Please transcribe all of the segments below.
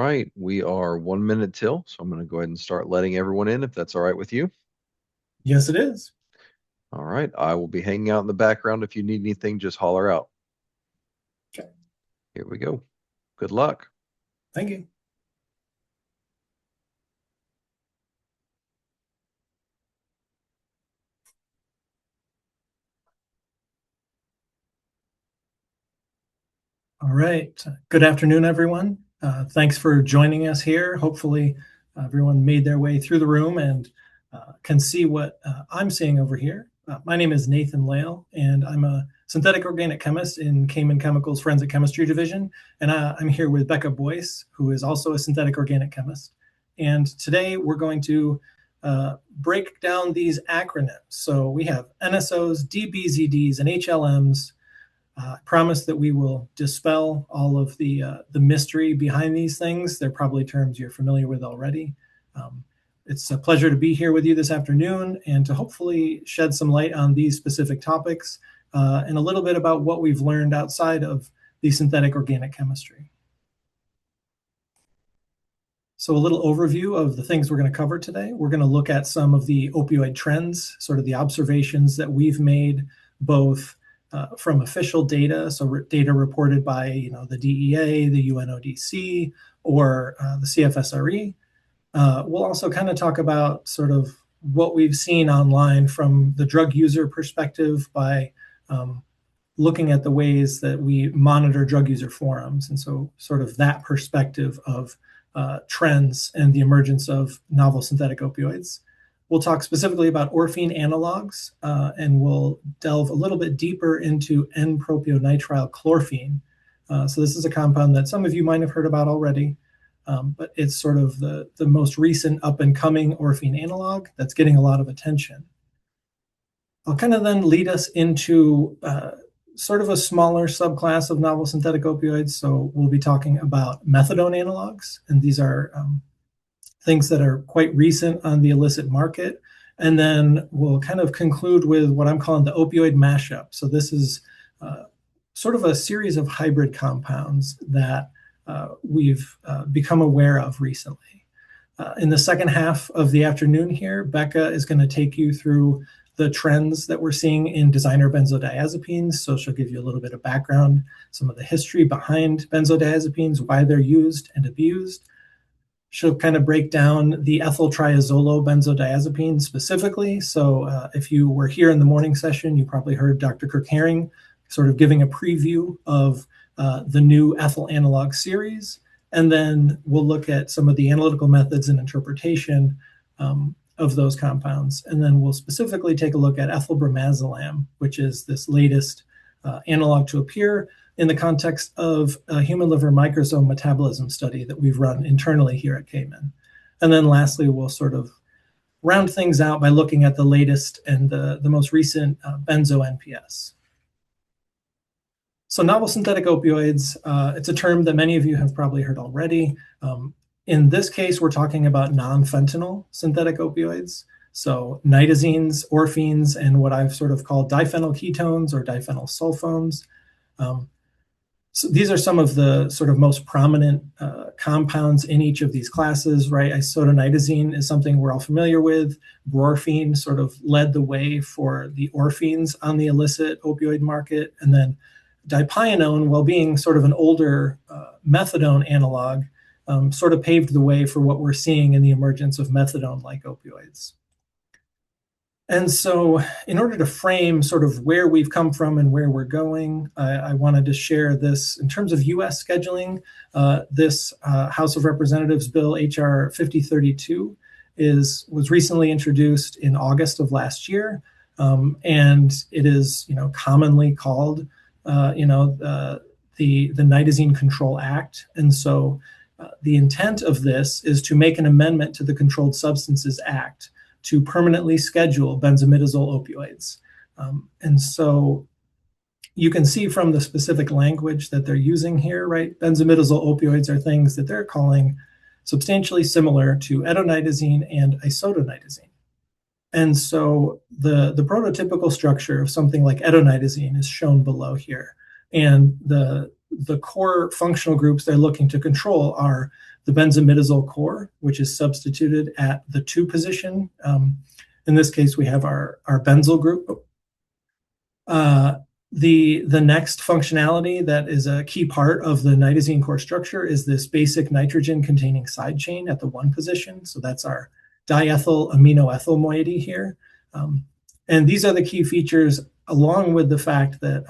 right, we are 1 minute till, so I'm going to go ahead and start letting everyone in if that's all right with you. Yes, it is. All right, I will be hanging out in the background. If you need anything, just holler out. Okay. Here we go. Good luck. Thank you. All right. Good afternoon, everyone. Thanks for joining us here. Hopefully, everyone made their way through the room and can see what I'm seeing over here. My name is Nathan Layle, and I'm a synthetic organic chemist in Cayman Chemical's Forensic Chemistry Division. And I'm here with Becca Boyce, who is also a synthetic organic chemist. And today we're going to break down these acronyms. So we have NSOs, DBZDs, and HLMs. I promise that we will dispel all of the mystery behind these things. They're probably terms you're familiar with already. It's a pleasure to be here with you this afternoon and to hopefully shed some light on these specific topics and a little bit about what we've learned outside of the synthetic organic chemistry. So a little overview of the things we're going to cover today. We're going to look at some of the opioid trends, sort of the observations that we've made both from official data, so data reported by the DEA, the UNODC, or the CFSRE. We'll also kind of talk about sort of what we've seen online from the drug user perspective by looking at the ways that we monitor drug user forums, and so sort of that perspective of trends and the emergence of novel synthetic opioids. We'll talk specifically about orphine analogs, and we'll delve a little bit deeper into N-propionitrile chlorphene. So this is a compound that some of you might have heard about already, but it's sort of the most recent up-and-coming orphine analog that's getting a lot of attention. I'll kind of then lead us into sort of a smaller subclass of novel synthetic opioids. So we'll be talking about methadone analogs, and these are things that are quite recent on the illicit market. And then we'll kind of conclude with what I'm calling the opioid mashup. So this is sort of a series of hybrid compounds that we've become aware of recently. In the second half of the afternoon here, Becca is going to take you through the trends that we're seeing in designer benzodiazepines. So she'll give you a little bit of background, some of the history behind benzodiazepines, why they're used and abused. She'll kind of break down the ethyl triazolo benzodiazepine specifically. So if you were here in the morning session, you probably heard Dr. Kirk Herring sort of giving a preview of the new ethyl analog series. And then we'll look at some of the analytical methods and interpretation of those compounds. And then we'll specifically take a look at ethylbromazole, which is this latest analog to appear in the context of a human liver microsome metabolism study that we've run internally here at Cayman. And then lastly, we'll sort of round things out by looking at the latest and the most recent benzo NPS. So novel synthetic opioids, it's a term that many of you have probably heard already. In this case, we're talking about non-fentanyl synthetic opioids. So nitazines, orphines, and what I've sort of called diphenyl ketones or diphenyl sulfones. So these are some of the sort of most prominent compounds in each of these classes, right? Isotoniazine is something we're all familiar with. Brorphine sort of led the way for the orphines on the illicit opioid market. And then dipionone, while being sort of an older methadone analog, sort of paved the way for what we're seeing in the emergence of methadone-like opioids. And so in order to frame sort of where we've come from and where we're going, I wanted to share this in terms of U.S. scheduling. This House of Representatives Bill HR 5032 was recently introduced in August of last year, and it is commonly called the Nitazene Control Act. And so the intent of this is to make an amendment to the Controlled Substances Act to permanently schedule benzimidazole opioids. And so you can see from the specific language that they're using here, right? Benzimidazole opioids are things that they're calling substantially similar to etonitazine and isotoniazine. And so the prototypical structure of something like etonitazine is shown below here. And the core functional groups they're looking to control are the benzimidazole core, which is substituted at the 2 position. In this case, we have our benzyl group. The next functionality that is a key part of the nitazene core structure is this basic nitrogen containing side chain at the 1 position. So that's our diethyl aminoethyl moiety here. And these are the key features, along with the fact that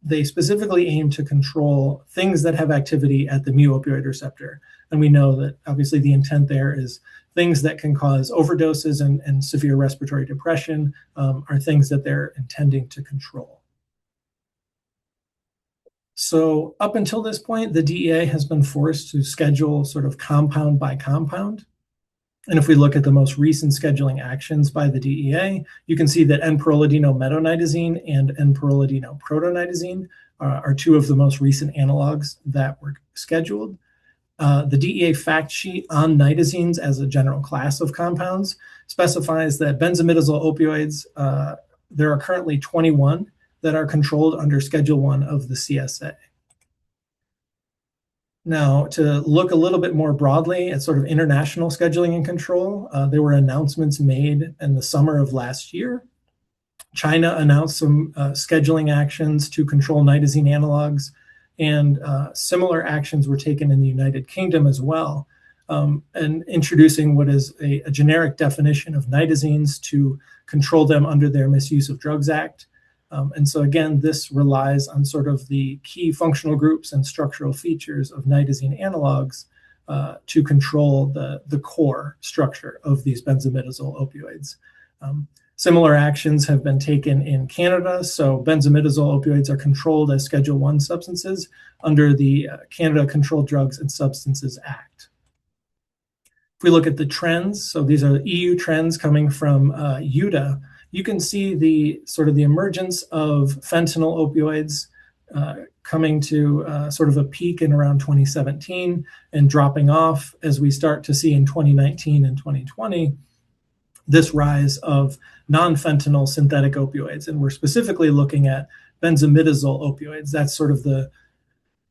they specifically aim to control things that have activity at the mu-opioid receptor. And we know that obviously the intent there is things that can cause overdoses and severe respiratory depression are things that they're intending to control. So up until this point, the DEA has been forced to schedule sort of compound by compound. And if we look at the most recent scheduling actions by the DEA, you can see that N-pyrrolidino-metonidazine and N-pyrrolidino-protonidazine are 2 of the most recent analogs that were scheduled. The DEA fact sheet on nitazines as a general class of compounds specifies that benzimidazole opioids, there are currently 21 that are controlled under Schedule 1 of the CSA. Now, to look a little bit more broadly at sort of international scheduling and control, there were announcements made in the summer of last year. China announced some scheduling actions to control nitazene analogs, and similar actions were taken in the United Kingdom as well, and introducing what is a generic definition of nitazines to control them under their Misuse of Drugs Act. And so again, this relies on sort of the key functional groups and structural features of nitazene analogs to control the core structure of these benzimidazole opioids. Similar actions have been taken in Canada. So benzimidazole opioids are controlled as Schedule 1 substances under the Canada Controlled Drugs and Substances Act. If we look at the trends, so these are EU trends coming from UTA, you can see the sort of the emergence of fentanyl opioids coming to sort of a peak in around 2017 and dropping off as we start to see in 2019 and 2020 this rise of non-fentanyl synthetic opioids. And we're specifically looking at benzimidazole opioids. That's sort of the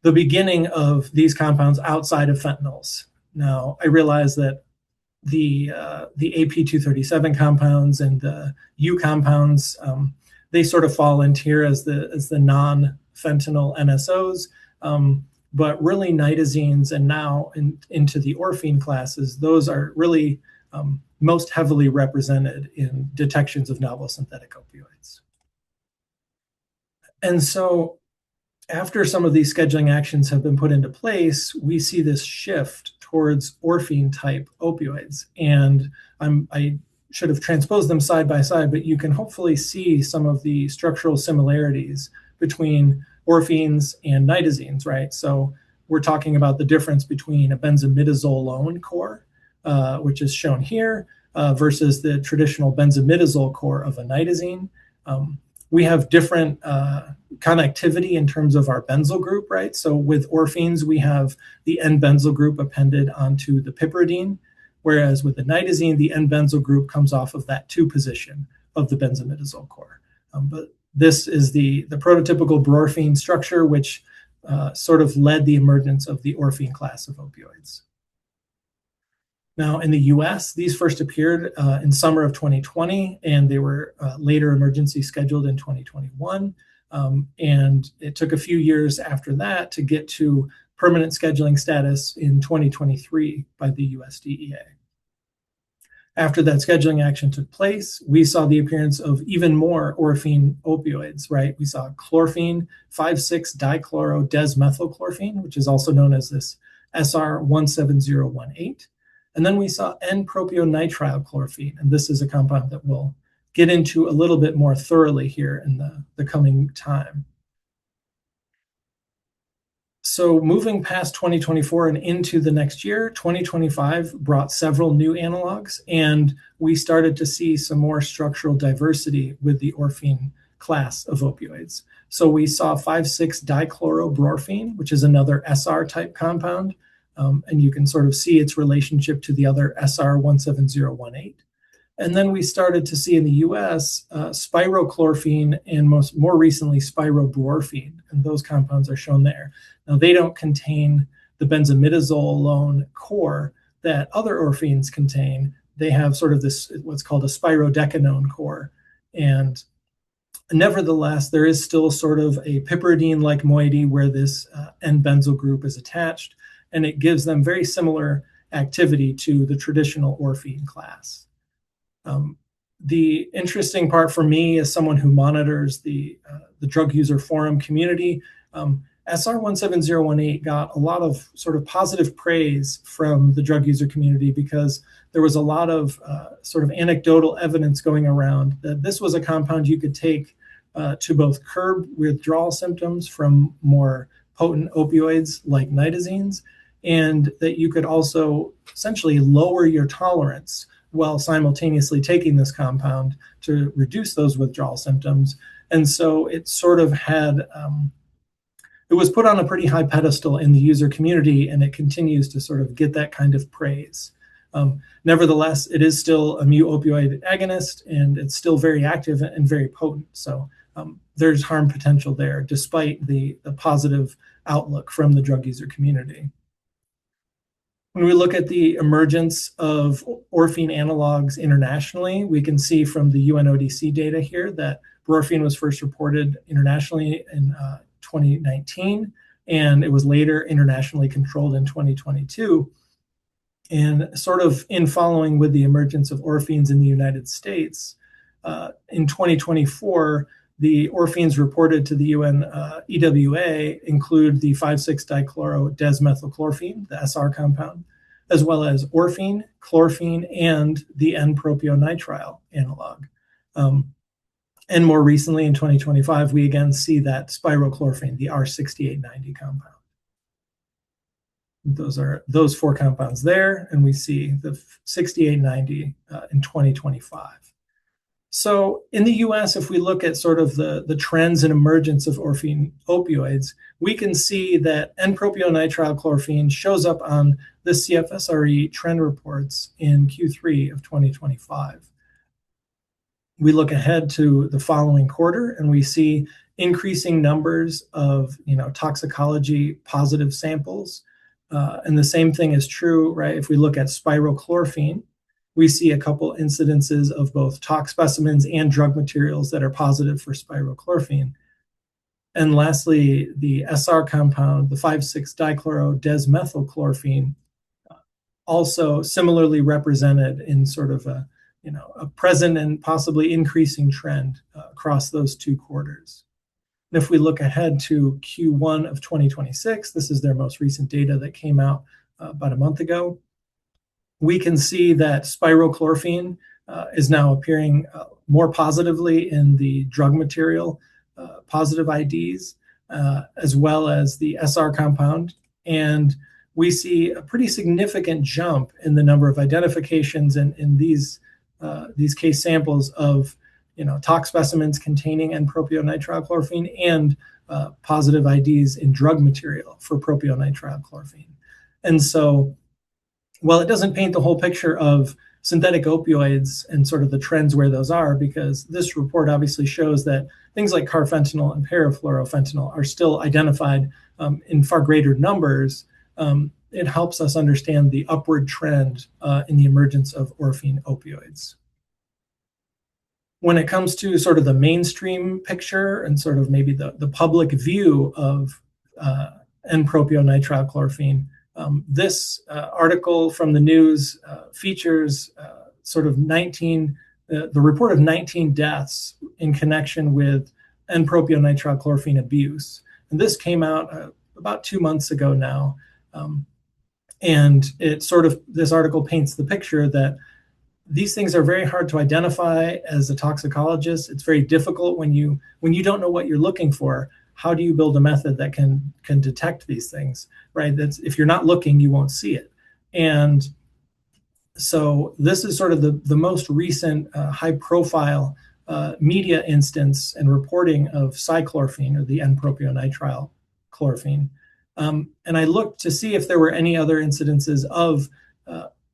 beginning of these compounds outside of fentanyls. Now, I realize that the AP237 compounds and the U compounds, they sort of fall into here as the non-fentanyl NSOs, but really nitazines and now into the orphine classes, those are really most heavily represented in detections of novel synthetic opioids. And so after some of these scheduling actions have been put into place, we see this shift towards orphine-type opioids. And I should have transposed them side by side, but you can hopefully see some of the structural similarities between orphines and nitazines, right? So we're talking about the difference between a benzimidazole alone core, which is shown here, versus the traditional benzimidazole core of a nitazene. We have different connectivity in terms of our benzyl group, right? So with orphines, we have the N-benzyl group appended onto the piperidine, whereas with the nitazene, the N-benzyl group comes off of that 2 position of the benzimidazole core. But this is the prototypical brorphine structure, which sort of led the emergence of the orphine class of opioids. Now, in the US, these first appeared in summer of 2020, and they were later emergency scheduled in 2021. And it took a few years after that to get to permanent scheduling status in 2023 by the USDEA. After that scheduling action took place, we saw the appearance of even more orphine opioids, right? We saw chlorphine, 5,6-dichloro-desmethylchlorphine, which is also known as this SR17018. And then we saw N-propionitrile chlorphine, and this is a compound that we'll get into a little bit more thoroughly here in the coming time. So moving past 2024 and into the next year, 2025 brought several new analogs, and we started to see some more structural diversity with the orphine class of opioids. So we saw 5,6-dichlorobrorphine, which is another SR-type compound, and you can sort of see its relationship to the other SR17018. And then we started to see in the US spirochlorphine and more recently spirobrorphine, and those compounds are shown there. Now, they don't contain the benzimidazole core that other orphines contain, they have sort of this, what's called a spirodecanone core. And nevertheless, there is still sort of a piperidine-like moiety where this N-benzyl group is attached, and it gives them very similar activity to the traditional orphine class. The interesting part for me as someone who monitors the drug user forum community, SR17018 got a lot of sort of positive praise from the drug user community because there was a lot of sort of anecdotal evidence going around that this was a compound you could take to both curb withdrawal symptoms from more potent opioids like nitazines, and that you could also essentially lower your tolerance while simultaneously taking this compound to reduce those withdrawal symptoms. And so it sort of had, it was put on a pretty high pedestal in the user community, and it continues to sort of get that kind of praise. Nevertheless, it is still a mu opioid agonist, and it's still very active and very potent. So there's harm potential there, despite the positive outlook from the drug user community. When we look at the emergence of orphine analogs internationally, we can see from the UNODC data here that brorphine was first reported internationally in 2019, and it was later internationally controlled in 2022. And sort of in following with the emergence of orphines in the United States, in 2024, the orphines reported to the UN EWA include the 5,6-dichloro-desmethylchlorphine, the SR compound, as well as orphine, chlorphine, and the N-propionitrile analog. And more recently, in 2025, we again see that spirochlorphine, the R6890 compound. Those are those four compounds there, and we see the 6890 in 2025. So in the US, if we look at sort of the trends and emergence of orphine opioids, we can see that N-propionitrile chlorphine shows up on the CFSRE trend reports in Q3 of 2025. We look ahead to the following quarter, and we see increasing numbers of toxicology positive samples. And the same thing is true, right? If we look at spirochlorphine, we see a couple incidences of both tox specimens and drug materials that are positive for spirochlorphine. And lastly, the SR compound, the 5,6-dichloro-desmethylchlorphine, also similarly represented in sort of a present and possibly increasing trend across those two quarters. And if we look ahead to Q1 of 2026, this is their most recent data that came out about a month ago, we can see that spirochlorphine is now appearing more positively in the drug material positive IDs, as well as the SR compound. And we see a pretty significant jump in the number of identifications in these case samples of tox specimens containing N-propionitrile chlorphine and positive IDs in drug material for propionitrile chlorphine. And so while it doesn't paint the whole picture of synthetic opioids and sort of the trends where those are, because this report obviously shows that things like carfentanil and parafluorofentanyl are still identified in far greater numbers, it helps us understand the upward trend in the emergence of orphine opioids. When it comes to sort of the mainstream picture and sort of maybe the public view of N-propionitrile chlorphine, this article from the news features sort of the report of 19 deaths in connection with N-propionitrile chlorphine abuse. And this came out about 2 months ago now. And this article paints the picture that these things are very hard to identify as a toxicologist. It's very difficult when you don't know what you're looking for. How do you build a method that can detect these things, right? If you're not looking, you won't see it. And so this is sort of the most recent high-profile media instance and reporting of cyclorphine, or the N-propionitrile chlorphine. And I looked to see if there were any other incidences of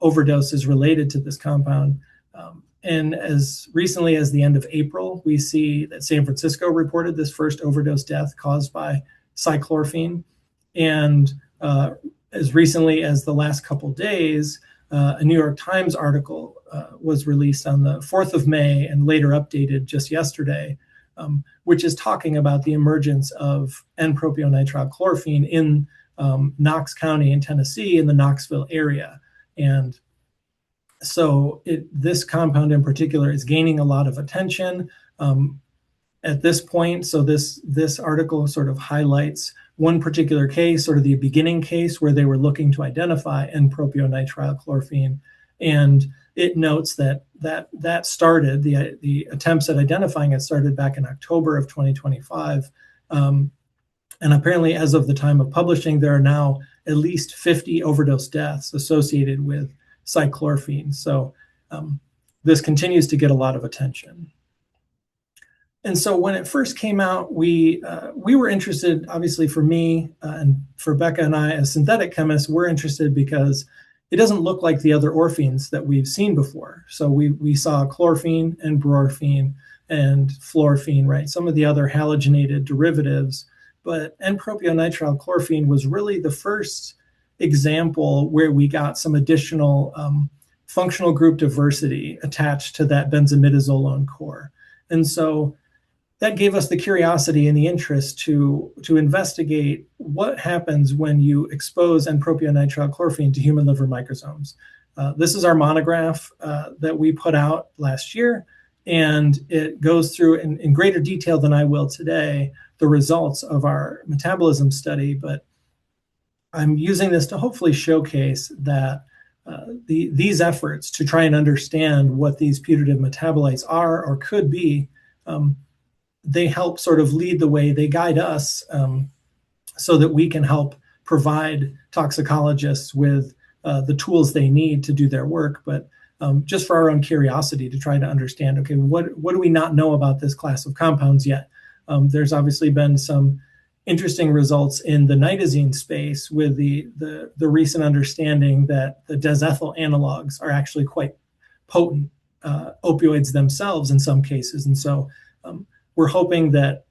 overdoses related to this compound. And as recently as the end of April, we see that San Francisco reported this first overdose death caused by cyclorphine. And as recently as the last couple days, a New York Times article was released on the 4th of May and later updated just yesterday, which is talking about the emergence of N-propionitrile in Knox County in Tennessee in the Knoxville area. And so this compound in particular is gaining a lot of attention at this point. So this article sort of highlights one particular case, sort of the beginning case where they were looking to identify N-propionitrile. And it notes that started, the attempts at identifying it started back in October of 2025. And apparently, as of the time of publishing, there are now at least 50 overdose deaths associated with cyclorphine. So this continues to get a lot of attention. And so when it first came out, we were interested, obviously for me and for Becca and I as synthetic chemists, we're interested because it doesn't look like the other orphines that we've seen before. So we saw chlorphine and brorphine and fluorphine, right? Some of the other halogenated derivatives, but N-propionitrile was really the first example where we got some additional functional group diversity attached to that benzimidazolone core. And so that gave us the curiosity and the interest to investigate what happens when you expose N-propionitrile to human liver microsomes. This is our monograph that we put out last year, and it goes through in greater detail than I will today the results of our metabolism study, but I'm using this to hopefully showcase that these efforts to try and understand what these putative metabolites are or could be, they help sort of lead the way, they guide us so that we can help provide toxicologists with the tools they need to do their work, but just for our own curiosity to try to understand, okay, what do we not know about this class of compounds yet? There's obviously been some interesting results in the nitazene space with the recent understanding that the desethyl analogs are actually quite potent opioids themselves in some cases. And so we're hoping that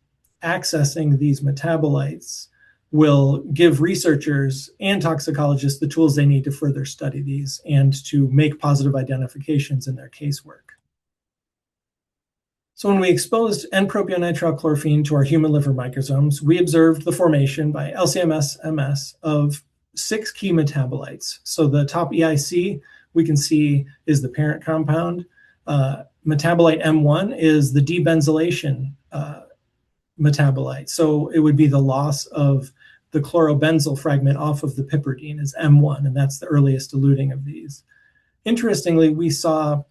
accessing these metabolites will give researchers and toxicologists the tools they need to further study these and to make positive identifications in their casework. So when we exposed N-propionitrile to our human liver microsomes, we observed the formation by LC-MS of 6 key metabolites. So the top EIC we can see is the parent compound. Metabolite M1 is the debenzylation metabolite. So it would be the loss of the chlorobenzyl fragment off of the piperidine is M1, and that's the earliest eluting of these. Interestingly, we saw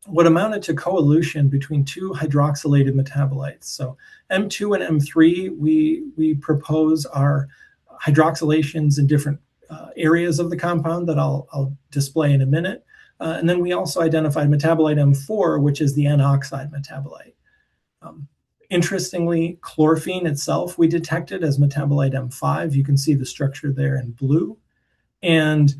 what amounted to coelution between 2 hydroxylated metabolites. So M2 and M3, we propose are hydroxylations in different areas of the compound that I'll display in a minute. And then we also identified metabolite M4, which is the N-oxide metabolite. Interestingly, chlorphine itself we detected as metabolite M5. You can see the structure there in blue. And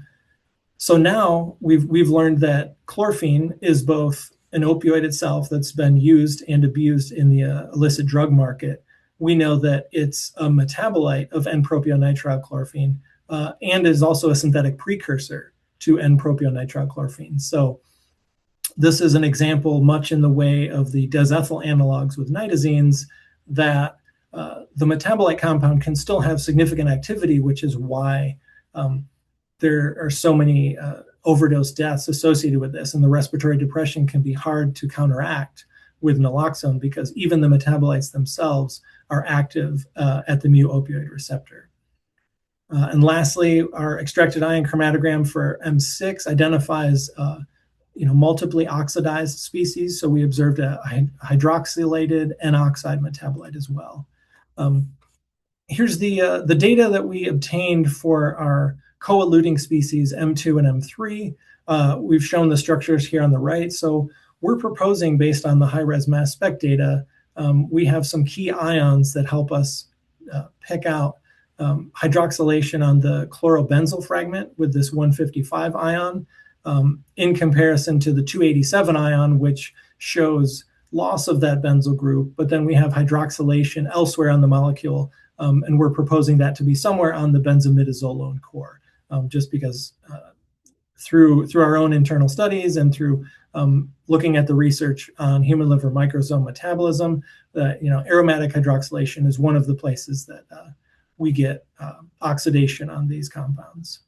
so now we've learned that chlorphine is both an opioid itself that's been used and abused in the illicit drug market. We know that it's a metabolite of N-propionitrile and is also a synthetic precursor to N-propionitrile. So this is an example much in the way of the desethyl analogs with nitazenes that the metabolite compound can still have significant activity, which is why there are so many overdose deaths associated with this. And the respiratory depression can be hard to counteract with naloxone because even the metabolites themselves are active at the mu opioid receptor. And lastly, our extracted ion chromatogram for M6 identifies multiply oxidized species. So we observed a hydroxylated N-oxide metabolite as well. Here's the data that we obtained for our co-eluting species M2 and M3. We've shown the structures here on the right. So we're proposing, based on the high-res mass spec data, we have some key ions that help us pick out hydroxylation on the chlorobenzyl fragment with this 155 ion in comparison to the 287 ion, which shows loss of that benzyl group, but then we have hydroxylation elsewhere on the molecule, and we're proposing that to be somewhere on the benzimidazolone core. just because through our own internal studies and through looking at the research on human liver microsome metabolism, aromatic hydroxylation is one of the places that we get oxidation on these compounds.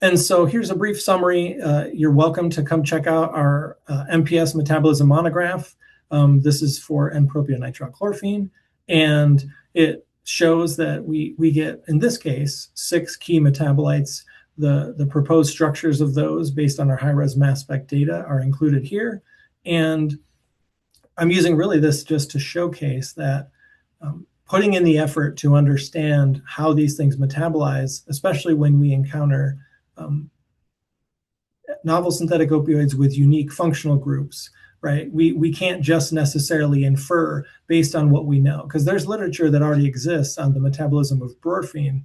And so here's a brief summary. You're welcome to come check out our MPS metabolism monograph. This is for N-propionitrile, and it shows that we get, in this case, 6 key metabolites. The proposed structures of those based on our high-res mass spec data are included here. And I'm using really this just to showcase that putting in the effort to understand how these things metabolize, especially when we encounter novel synthetic opioids with unique functional groups, right? We can't just necessarily infer based on what we know, because there's literature that already exists on the metabolism of brorphine,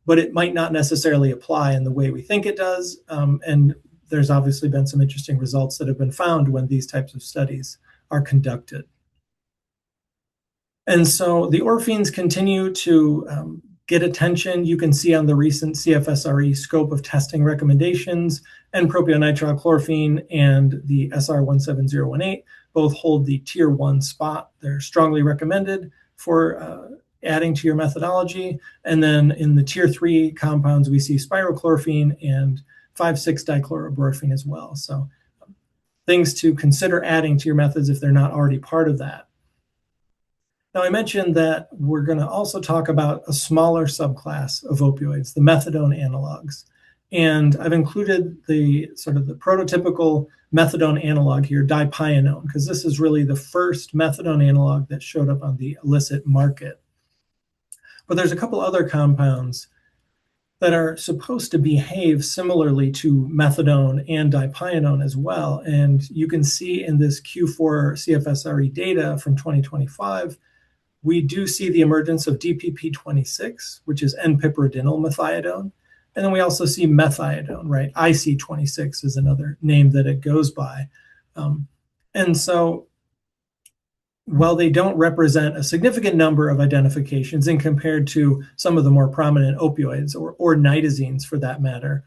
but it might not necessarily apply in the way we think it does. And there's obviously been some interesting results that have been found when these types of studies are conducted. And so the orphines continue to get attention. You can see on the recent CFSRE scope of testing recommendations, N-propionitrile and the SR17018 both hold the tier 1 spot. They're strongly recommended for adding to your methodology. And then in the tier 3 compounds, we see spirochlorphine and 5,6-dichlorobrorphine as well. So things to consider adding to your methods if they're not already part of that. Now, I mentioned that we're going to also talk about a smaller subclass of opioids, the methadone analogs. And I've included the sort of the prototypical methadone analog here, dipionone, because this is really the first methadone analog that showed up on the illicit market. But there's a couple other compounds that are supposed to behave similarly to methadone and dipionone as well. And you can see in this Q4 CFSRE data from 2025, we do see the emergence of DPP26, which is N-piperidonyl methadone. And then we also see methadone, right? IC26 is another name that it goes by. And so while they don't represent a significant number of identifications in compared to some of the more prominent opioids or nitazines for that matter,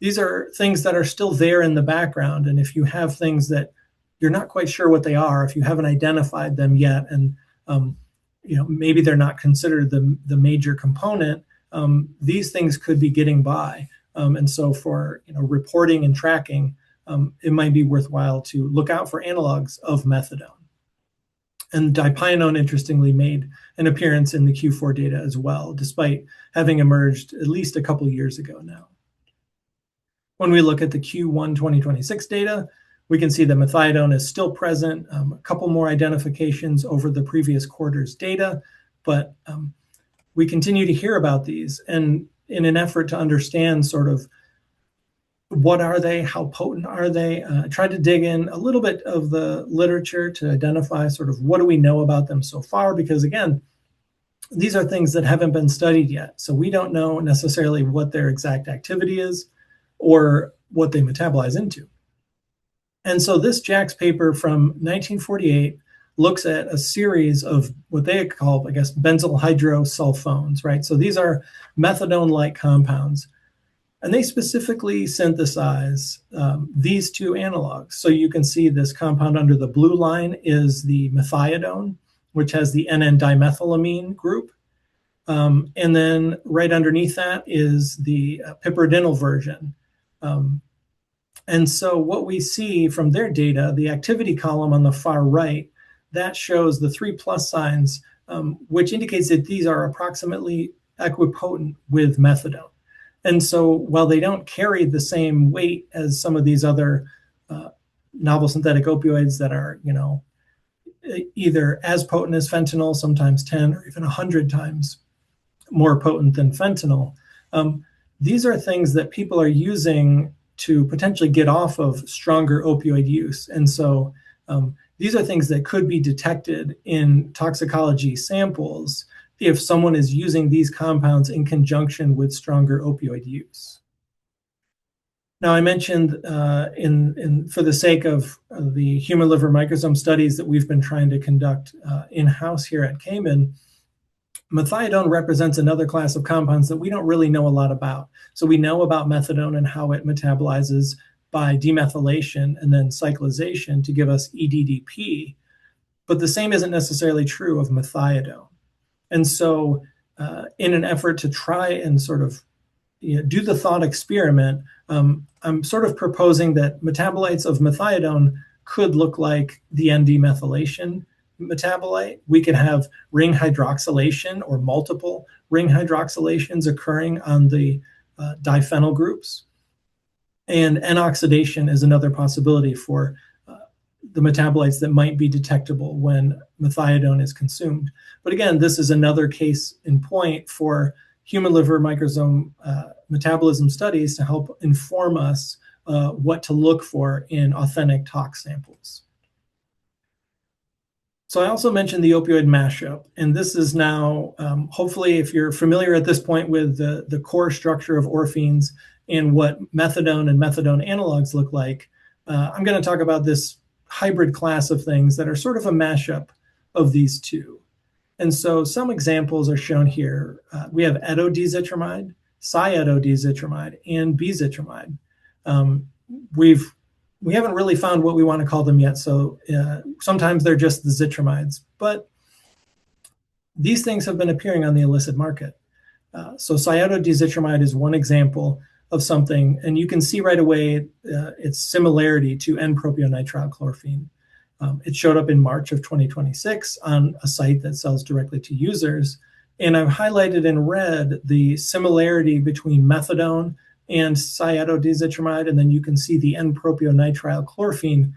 these are things that are still there in the background. And if you have things that you're not quite sure what they are, if you haven't identified them yet, and maybe they're not considered the major component, these things could be getting by. And so for reporting and tracking, it might be worthwhile to look out for analogs of methadone. And dipionone, interestingly, made an appearance in the Q4 data as well, despite having emerged at least a couple years ago now. When we look at the Q1 2026 data, we can see that methadone is still present, a couple more identifications over the previous quarter's data, but we continue to hear about these. And in an effort to understand sort of what are they, how potent are they, I tried to dig in a little bit of the literature to identify sort of what do we know about them so far, because again, these are things that haven't been studied yet. So we don't know necessarily what their exact activity is or what they metabolize into. And so this JACS paper from 1948 looks at a series of what they call, I guess, benzyl hydrosulfones, right? So these are methadone-like compounds. And they specifically synthesize these two analogs. So you can see this compound under the blue line is the methadone, which has the NN-dimethylamine group. And then right underneath that is the piperidonyl version. And so what we see from their data, the activity column on the far right, that shows the 3+ signs, which indicates that these are approximately equipotent with methadone. And so while they don't carry the same weight as some of these other novel synthetic opioids that are, either as potent as fentanyl, sometimes 10 or even 100 times more potent than fentanyl, these are things that people are using to potentially get off of stronger opioid use. And so these are things that could be detected in toxicology samples if someone is using these compounds in conjunction with stronger opioid use. Now, I mentioned for the sake of the human liver microsome studies that we've been trying to conduct in-house here at Cayman, methadone represents another class of compounds that we don't really know a lot about. So we know about methadone and how it metabolizes by demethylation and then cyclization to give us EDDP, but the same isn't necessarily true of methadone. And so in an effort to try and sort of do the thought experiment, I'm sort of proposing that metabolites of methadone could look like the N-demethylation metabolite. We could have ring hydroxylation or multiple ring hydroxylations occurring on the diphenyl groups. And N-oxidation is another possibility for the metabolites that might be detectable when methadone is consumed. But again, this is another case in point for human liver microsome metabolism studies to help inform us what to look for in authentic tox samples. So I also mentioned the opioid mashup, and this is now, hopefully, if you're familiar at this point with the core structure of orphines and what methadone and methadone analogs look like, I'm going to talk about this hybrid class of things that are sort of a mashup of these two. And so some examples are shown here. We have etodizitramide, cyetodizitramide, and bizitramide. We haven't really found what we want to call them yet, so sometimes they're just the zitramides. But these things have been appearing on the illicit market. So cyetodizitramide is one example of something, and you can see right away its similarity to N-propionitrile chlorphine. It showed up in March of 2026 on a site that sells directly to users. And I've highlighted in red the similarity between methadone and cyetodizitramide, and then you can see the N-propionitrile chlorphine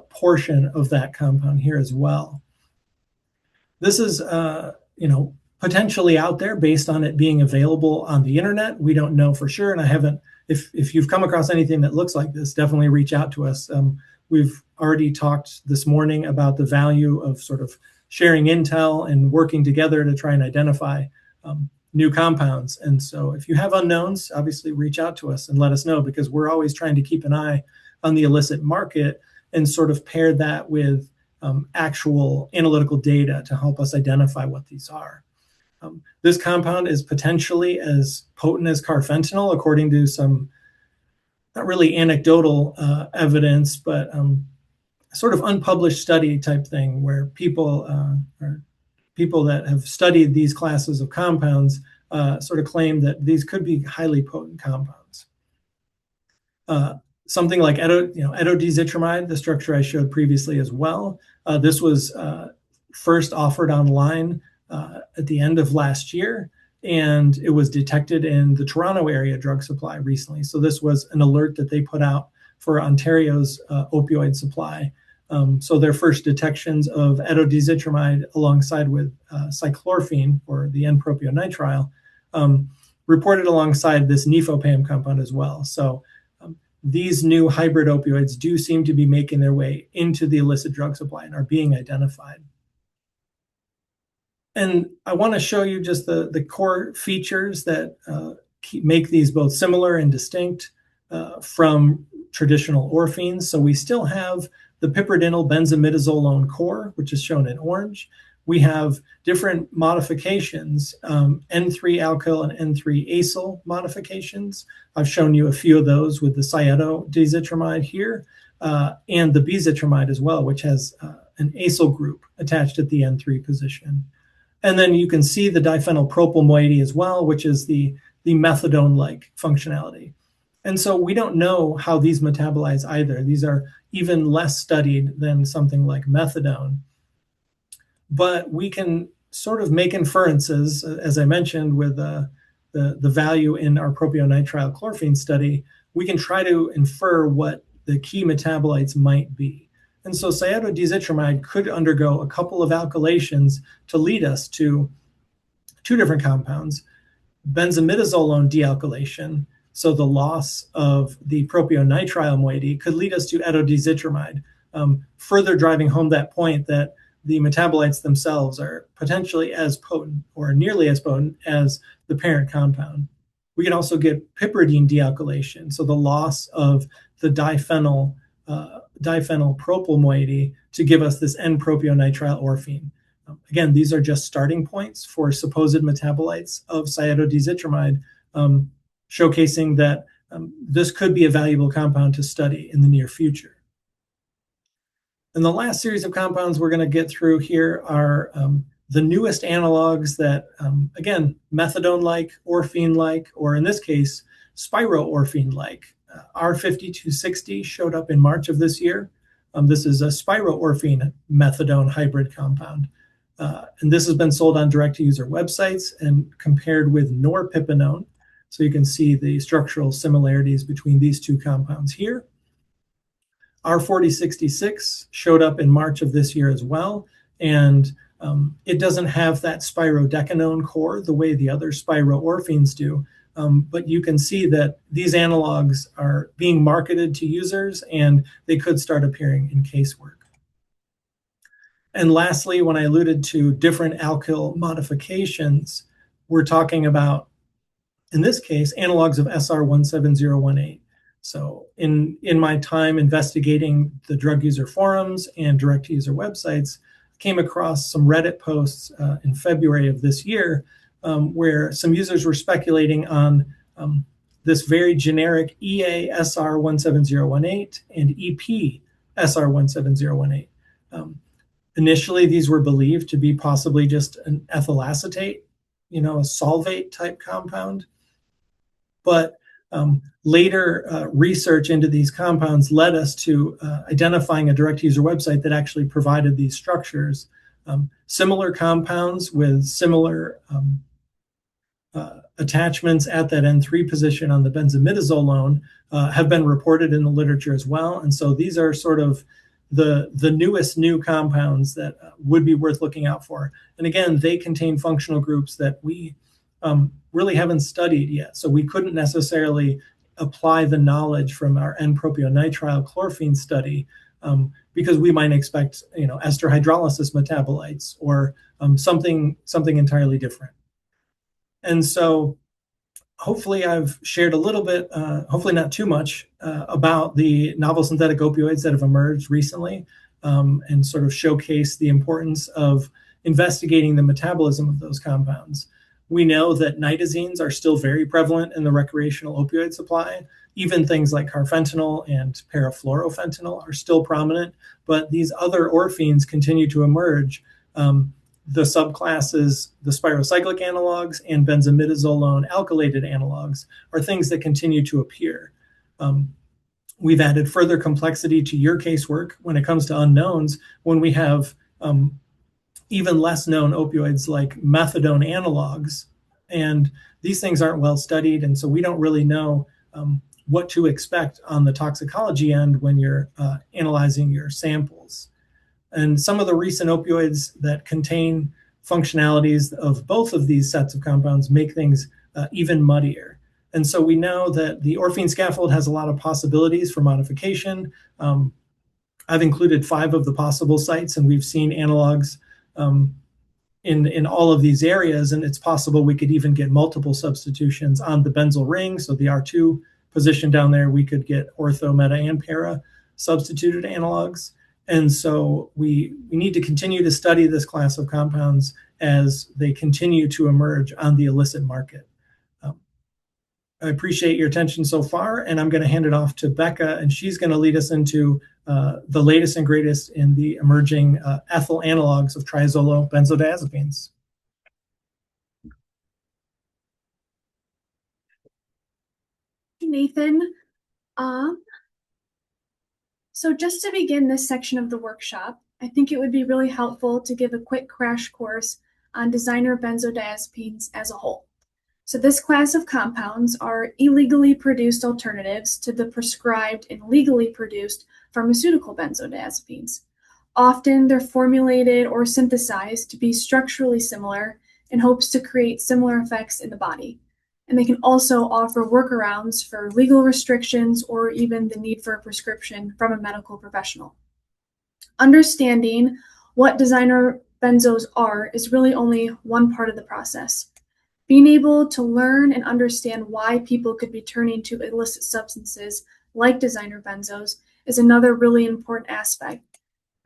portion of that compound here as well. This is, potentially out there based on it being available on the internet. We don't know for sure, and I haven't. If you've come across anything that looks like this, definitely reach out to us. We've already talked this morning about the value of sort of sharing intel and working together to try and identify new compounds. And so if you have unknowns, obviously reach out to us and let us know, because we're always trying to keep an eye on the illicit market and sort of pair that with actual analytical data to help us identify what these are. This compound is potentially as potent as carfentanil, according to some not really anecdotal evidence, but sort of unpublished study type thing where people that have studied these classes of compounds sort of claim that these could be highly potent compounds. Something like etodizitramide, the structure I showed previously as well. This was first offered online at the end of last year, and it was detected in the Toronto area drug supply recently. So this was an alert that they put out for Ontario's opioid supply. So their first detections of etodizitramide alongside with cyclorphine, or the N-propionitrile, reported alongside this nifopam compound as well. So these new hybrid opioids do seem to be making their way into the illicit drug supply and are being identified. And I want to show you just the core features that make these both similar and distinct from traditional orphines. So we still have the piperdinyl benzimidazolone core, which is shown in orange. We have different modifications, N3-alkyl and N3-acyl modifications. I've shown you a few of those with the cyetodizitramide here, and the bizitramide as well, which has an acyl group attached at the N3 position. And then you can see the diphenyl propyl moiety as well, which is the methadone-like functionality. And so we don't know how these metabolize either. These are even less studied than something like methadone. But we can sort of make inferences, as I mentioned, with the value in our propionitrile chlorphine study. We can try to infer what the key metabolites might be. And so cyetodizitramide could undergo a couple of alkylations to lead us to two different compounds. Benzimidazolone dealkylation, so the loss of the propionitrile moiety, could lead us to etodizitramide, further driving home that point that the metabolites themselves are potentially as potent or nearly as potent as the parent compound. We can also get piperidine dealkylation, so the loss of the diphenyl propyl moiety to give us this N-propionitrile orphine. again, these are just starting points for supposed metabolites of cyatodizitramide, showcasing that this could be a valuable compound to study in the near future. And the last series of compounds we're going to get through here are the newest analogs that, again, methadone-like, orphine-like, or in this case, spiroorphine-like. R5260 showed up in March of this year. This is a spiroorphine methadone hybrid compound. And this has been sold on direct-to-user websites and compared with norpipinone. So you can see the structural similarities between these two compounds here. R4066 showed up in March of this year as well. And it doesn't have that spirodecanone core the way the other spiroorphines do. But you can see that these analogs are being marketed to users and they could start appearing in casework. And lastly, when I alluded to different alkyl modifications, we're talking about, in this case, analogs of SR17018. So in my time investigating the drug user forums and direct-to-user websites, I came across some Reddit posts in February of this year where some users were speculating on this very generic EA SR17018 and EP SR17018. Initially, these were believed to be possibly just an ethyl acetate, a solvate type compound. But later research into these compounds led us to identifying a direct-user website that actually provided these structures. Similar compounds with similar attachments at that N3 position on the benzimidazolone have been reported in the literature as well. And so these are sort of the newest new compounds that would be worth looking out for. And again, they contain functional groups that we really haven't studied yet. So we couldn't necessarily apply the knowledge from our N-propionitrile chlorphene study because we might expect, ester hydrolysis metabolites or something entirely different. And so hopefully I've shared a little bit, hopefully not too much, about the novel synthetic opioids that have emerged recently and sort of showcase the importance of investigating the metabolism of those compounds. We know that nitazines are still very prevalent in the recreational opioid supply. Even things like carfentanil and parafluorofentanyl are still prominent, but these other orphines continue to emerge. The subclasses, the spirocyclic analogs and benzimidazolone alkylated analogs are things that continue to appear. We've added further complexity to your casework when it comes to unknowns when we have even less known opioids like methadone analogs. And these things aren't well studied. And so we don't really know what to expect on the toxicology end when you're analyzing your samples. And some of the recent opioids that contain functionalities of both of these sets of compounds make things even muddier. And so we know that the orphine scaffold has a lot of possibilities for modification. I've included 5 of the possible sites, and we've seen analogs in all of these areas, and it's possible we could even get multiple substitutions on the benzyl ring. So the R2 position down there, we could get ortho, meta, and para substituted analogs. And so we need to continue to study this class of compounds as they continue to emerge on the illicit market. I appreciate your attention so far, and I'm going to hand it off to Becca, and she's going to lead us into the latest and greatest in the emerging ethyl analogs of triazolo benzodiazepines. Nathan. So just to begin this section of the workshop, I think it would be really helpful to give a quick crash course on designer benzodiazepines as a whole. So this class of compounds are illegally produced alternatives to the prescribed and legally produced pharmaceutical benzodiazepines. Often they're formulated or synthesized to be structurally similar in hopes to create similar effects in the body. And they can also offer workarounds for legal restrictions or even the need for a prescription from a medical professional. Understanding what designer benzos are is really only one part of the process. Being able to learn and understand why people could be turning to illicit substances like designer benzos is another really important aspect.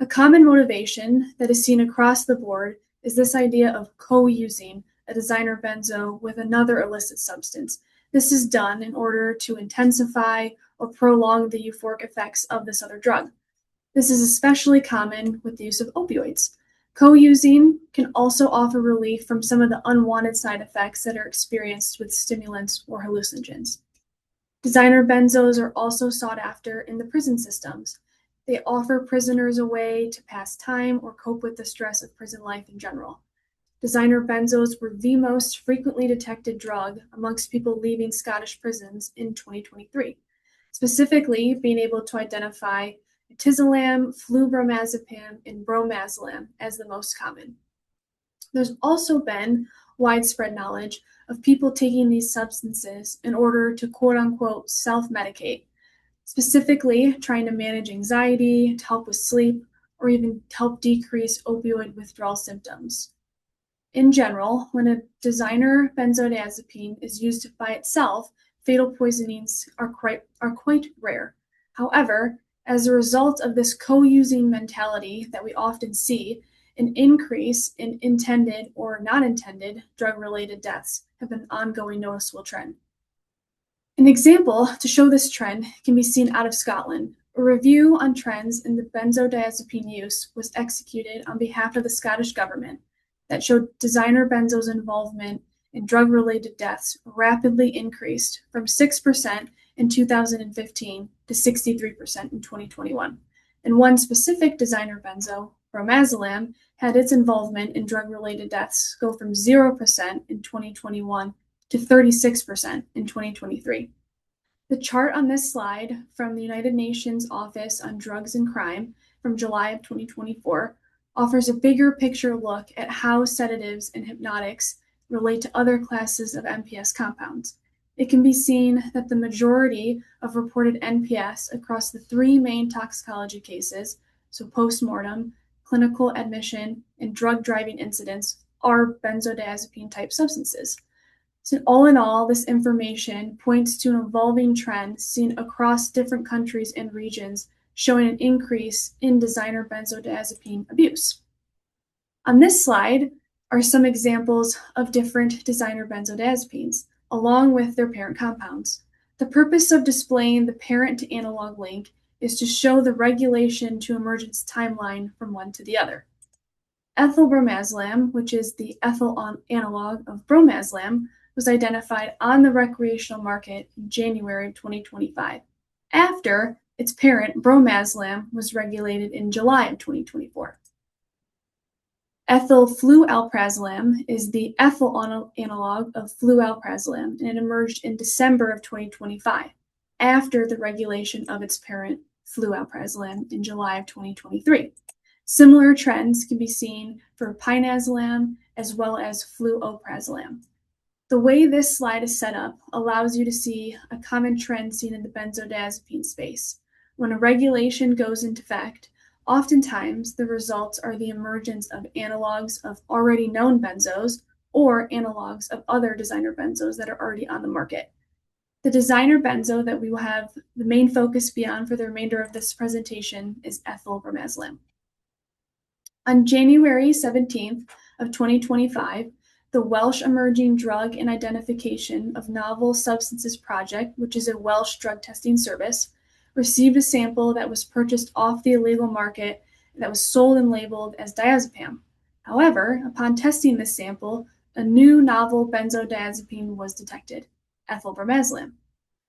A common motivation that is seen across the board is this idea of co-using a designer benzo with another illicit substance. This is done in order to intensify or prolong the euphoric effects of this other drug. This is especially common with the use of opioids. Co-using can also offer relief from some of the unwanted side effects that are experienced with stimulants or hallucinogens. Designer benzos are also sought after in the prison systems. They offer prisoners a way to pass time or cope with the stress of prison life in general. Designer benzos were the most frequently detected drug amongst people leaving Scottish prisons in 2023, specifically being able to identify tizolam, flubrorazepam, and bromazolam as the most common. There's also been widespread knowledge of people taking these substances in order to quote-unquote self-medicate, specifically trying to manage anxiety, to help with sleep, or even help decrease opioid withdrawal symptoms. In general, when a designer benzodiazepine is used by itself, fatal poisonings are quite rare. However, as a result of this co-using mentality that we often see, an increase in intended or not intended drug-related deaths have been an ongoing noticeable trend. An example to show this trend can be seen out of Scotland. A review on trends in the benzodiazepine use was executed on behalf of the Scottish government that showed designer benzo's involvement in drug-related deaths rapidly increased from 6% in 2015 to 63% in 2021. And one specific designer benzo, bromazolam, had its involvement in drug-related deaths go from 0% in 2021 to 36% in 2023. The chart on this slide from the United Nations Office on Drugs and Crime from July of 2024 offers a bigger picture look at how sedatives and hypnotics relate to other classes of NPS compounds. It can be seen that the majority of reported NPS across the three main toxicology cases, so postmortem, clinical admission, and drug driving incidents, are benzodiazepine type substances. So all in all, this information points to an evolving trend seen across different countries and regions showing an increase in designer benzodiazepine abuse. On this slide are some examples of different designer benzodiazepines, along with their parent compounds. The purpose of displaying the parent to analog link is to show the regulation to emergence timeline from one to the other. Ethylbromazolam, which is the ethyl analog of bromazolam, was identified on the recreational market in January 2025, after its parent bromazolam was regulated in July of 2024. Ethylflualprazolam is the ethyl analog of flualprazolam, and it emerged in December of 2025, after the regulation of its parent flualprazolam in July of 2023. Similar trends can be seen for pinazolam as well as fluoprazolam. The way this slide is set up allows you to see a common trend seen in the benzodiazepine space. When a regulation goes into effect, oftentimes the results are the emergence of analogs of already known benzos or analogs of other designer benzos that are already on the market. The designer benzo that we will have the main focus be on for the remainder of this presentation is ethylbromazolam. On January 17th of 2025, the Welsh Emerging Drug and Identification of Novel Substances Project, which is a Welsh drug testing service, received a sample that was purchased off the illegal market that was sold and labeled as diazepam. However, upon testing this sample, a new novel benzodiazepine was detected, ethylbromazolam.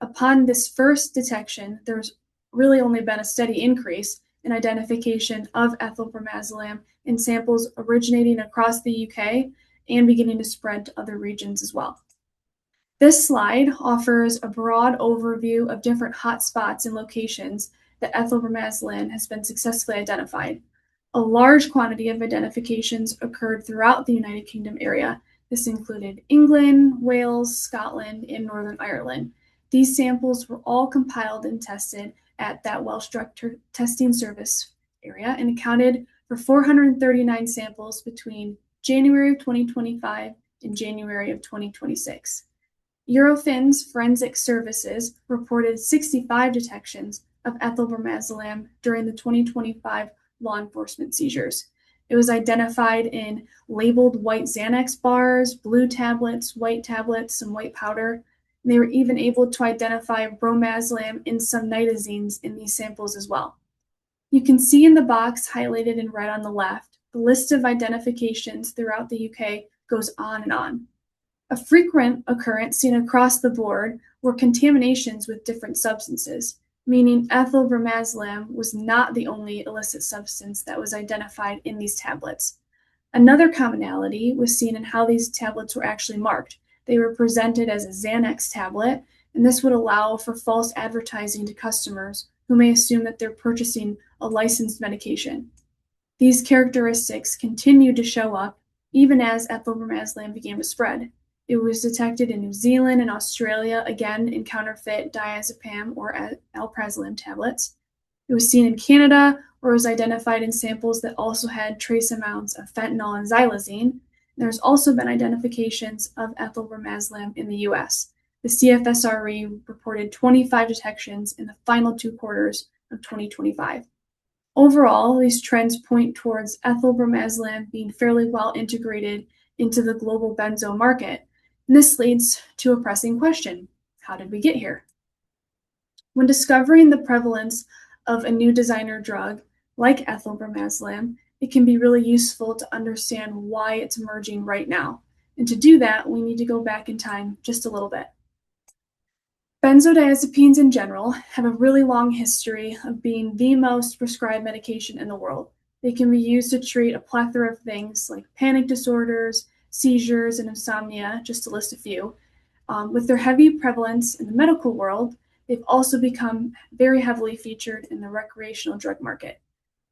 Upon this first detection, there's really only been a steady increase in identification of ethylbromazolam in samples originating across the UK and beginning to spread to other regions as well. This slide offers a broad overview of different hotspots and locations that ethylbromazolam has been successfully identified. A large quantity of identifications occurred throughout the United Kingdom area. This included England, Wales, Scotland, and Northern Ireland. These samples were all compiled and tested at that Welsh Drug Testing Service area and accounted for 439 samples between January of 2025 and January of 2026. Eurofins Forensic Services reported 65 detections of ethylbromazolam during the 2025 law enforcement seizures. It was identified in labeled white Xanax bars, blue tablets, white tablets, and white powder. And they were even able to identify bromazepine in some nitazines in these samples as well. You can see in the box highlighted in red on the left, the list of identifications throughout the UK goes on and on. A frequent occurrence seen across the board were contaminations with different substances, meaning ethyl bromazepine was not the only illicit substance that was identified in these tablets. Another commonality was seen in how these tablets were actually marked. They were presented as a Xanax tablet, and this would allow for false advertising to customers who may assume that they're purchasing a licensed medication. These characteristics continued to show up even as ethyl bromazepine began to spread. It was detected in New Zealand and Australia, again in counterfeit diazepam or alprazolam tablets. It was seen in Canada, where it was identified in samples that also had trace amounts of fentanyl and xylazine. There's also been identifications of ethyl bromazepine in the US. The CFSRE reported 25 detections in the final 2 quarters of 2025. Overall, these trends point towards ethyl bromazepine being fairly well integrated into the global benzo market. And this leads to a pressing question: how did we get here? When discovering the prevalence of a new designer drug like ethyl bromazepine, it can be really useful to understand why it's emerging right now. And to do that, we need to go back in time just a little bit. Benzodiazepines in general have a really long history of being the most prescribed medication in the world. They can be used to treat a plethora of things like panic disorders, seizures, and insomnia, just to list a few. With their heavy prevalence in the medical world, they've also become very heavily featured in the recreational drug market.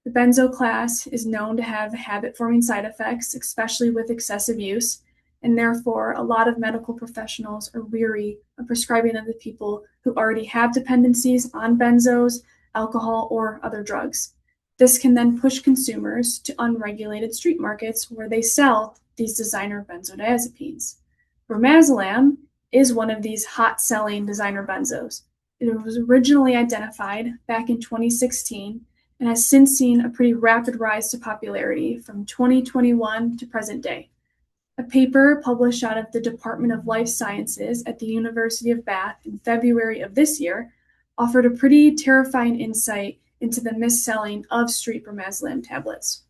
The benzo class is known to have habit-forming side effects, especially with excessive use, and therefore a lot of medical professionals are weary of prescribing them to people who already have dependencies on benzos, alcohol, or other drugs. This can then push consumers to unregulated street markets where they sell these designer benzodiazepines. Bromazepine is one of these hot-selling designer benzos. It was originally identified back in 2016 and has since seen a pretty rapid rise to popularity from 2021 to present day. A paper published out of the Department of Life Sciences at the University of Bath in February of this year offered a pretty terrifying insight into the mis-selling of street bromazepine tablets.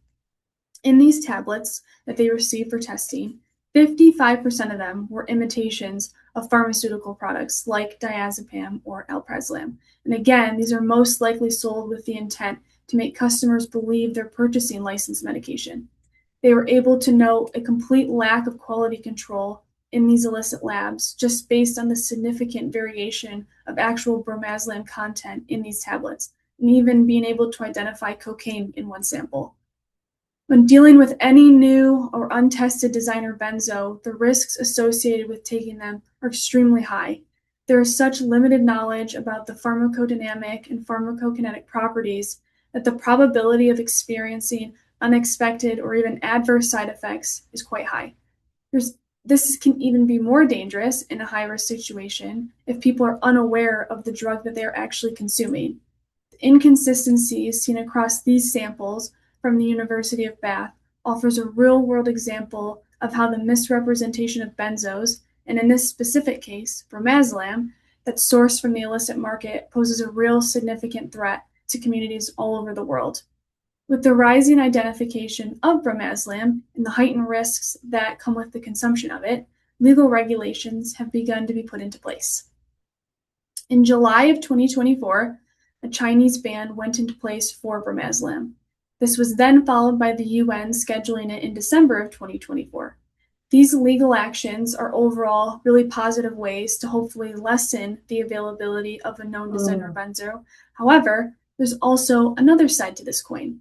In these tablets that they received for testing, 55% of them were imitations of pharmaceutical products like diazepam or alprazolam. And again, these are most likely sold with the intent to make customers believe they're purchasing licensed medication. They were able to note a complete lack of quality control in these illicit labs just based on the significant variation of actual bromazepine content in these tablets, and even being able to identify cocaine in one sample. When dealing with any new or untested designer benzo, the risks associated with taking them are extremely high. There is such limited knowledge about the pharmacodynamic and pharmacokinetic properties that the probability of experiencing unexpected or even adverse side effects is quite high. This can even be more dangerous in a high-risk situation if people are unaware of the drug that they are actually consuming. The inconsistencies seen across these samples from the University of Bath offers a real-world example of how the misrepresentation of benzos, and in this specific case, bromazepine, that's sourced from the illicit market poses a real significant threat to communities all over the world. With the rising identification of bromazepine and the heightened risks that come with the consumption of it, legal regulations have begun to be put into place. In July of 2024, a Chinese ban went into place for bromazepine. This was then followed by the UN scheduling it in December of 2024. These legal actions are overall really positive ways to hopefully lessen the availability of a known designer benzo. However, there's also another side to this coin.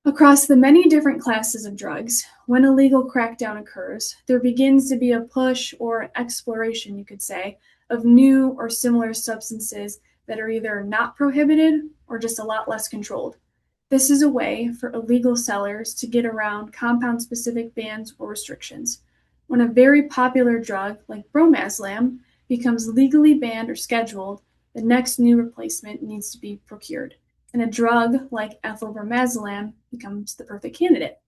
Across the many different classes of drugs, when a legal crackdown occurs, there begins to be a push or exploration, you could say, of new or similar substances that are either not prohibited or just a lot less controlled. This is a way for illegal sellers to get around compound-specific bans or restrictions. When a very popular drug like bromazepine becomes legally banned or scheduled, the next new replacement needs to be procured. and a drug like ethylbromazlam becomes the perfect candidate.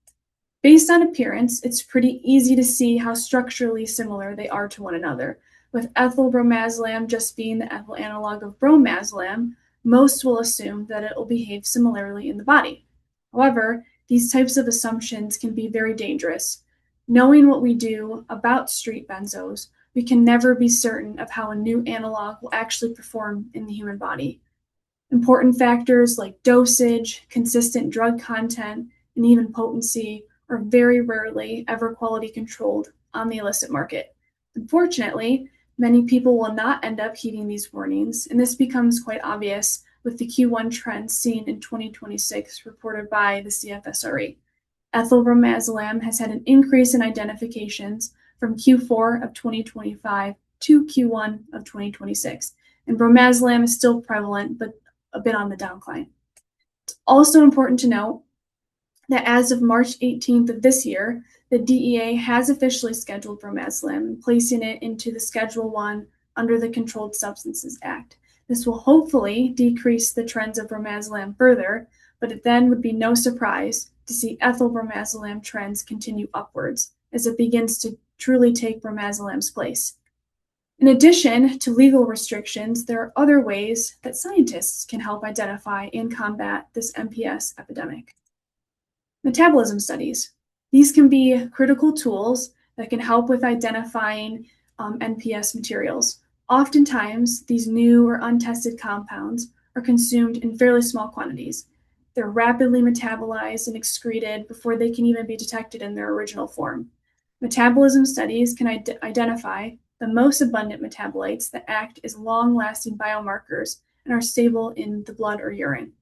Based on appearance, it's pretty easy to see how structurally similar they are to one another. With ethylbromazlam just being the ethyl analog of bromazlam, most will assume that it will behave similarly in the body. However, these types of assumptions can be very dangerous. Knowing what we do about street benzos, we can never be certain of how a new analog will actually perform in the human body. Important factors like dosage, consistent drug content, and even potency are very rarely ever quality controlled on the illicit market. Unfortunately, many people will not end up heeding these warnings, and this becomes quite obvious with the Q1 trends seen in 2026 reported by the CFSRE. Ethylbromazlam has had an increase in identifications from Q4 of 2025 to Q1 of 2026, and bromazlam is still prevalent, but a bit on the downcline. It's also important to note that as of March 18th of this year, the DEA has officially scheduled bromazlam, placing it into the Schedule 1 under the Controlled Substances Act. This will hopefully decrease the trends of bromazlam further, but it then would be no surprise to see ethylbromazlam trends continue upwards as it begins to truly take bromazlam's place. In addition to legal restrictions, there are other ways that scientists can help identify and combat this MPS epidemic. Metabolism studies. These can be critical tools that can help with identifying NPS materials. Oftentimes, these new or untested compounds are consumed in fairly small quantities. They're rapidly metabolized and excreted before they can even be detected in their original form. Metabolism studies can identify the most abundant metabolites that act as long-lasting biomarkers and are stable in the blood or urine.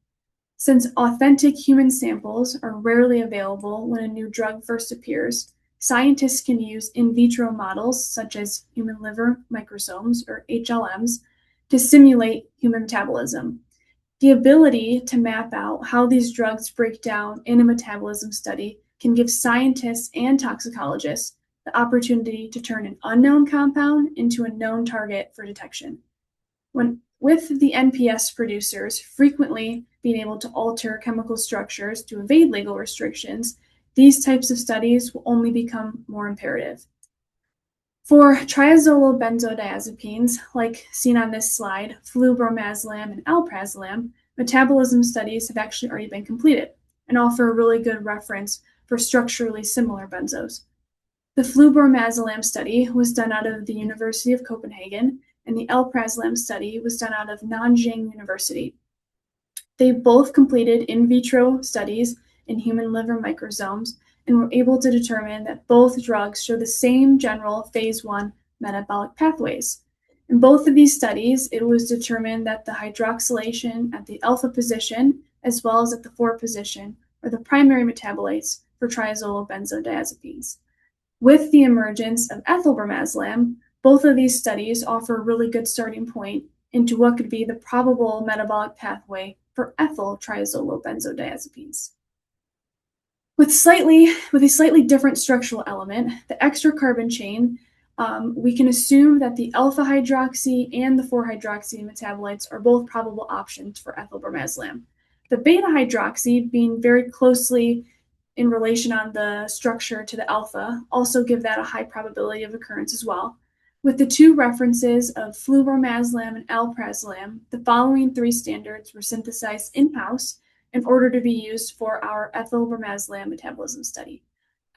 Since authentic human samples are rarely available when a new drug first appears, scientists can use in vitro models such as human liver microsomes or HLMs to simulate human metabolism. The ability to map out how these drugs break down in a metabolism study can give scientists and toxicologists the opportunity to turn an unknown compound into a known target for detection. With the NPS producers frequently being able to alter chemical structures to evade legal restrictions, these types of studies will only become more imperative. For triazolobenzodiazepines, like seen on this slide, flubromazlam and alprazolam, metabolism studies have actually already been completed and offer a really good reference for structurally similar benzos. The flubromazolam study was done out of the University of Copenhagen, and the alprazolam study was done out of Nanjing University. They both completed in vitro studies in human liver microsomes and were able to determine that both drugs show the same general phase 1 metabolic pathways. In both of these studies, it was determined that the hydroxylation at the alpha position as well as at the 4 position are the primary metabolites for triazolobenzodiazepines. With the emergence of ethylbromazlam, both of these studies offer a really good starting point into what could be the probable metabolic pathway for ethyl triazolobenzodiazepines. With a slightly different structural element, the extra carbon chain, we can assume that the alpha hydroxy and the 4-hydroxy metabolites are both probable options for ethylbromazlam. The beta hydroxy, being very closely in relation on the structure to the alpha, also give that a high probability of occurrence as well. With the 2 references of flubromazolam and alprazolam, the following 3 standards were synthesized in-house in order to be used for our ethylbromazlam metabolism study.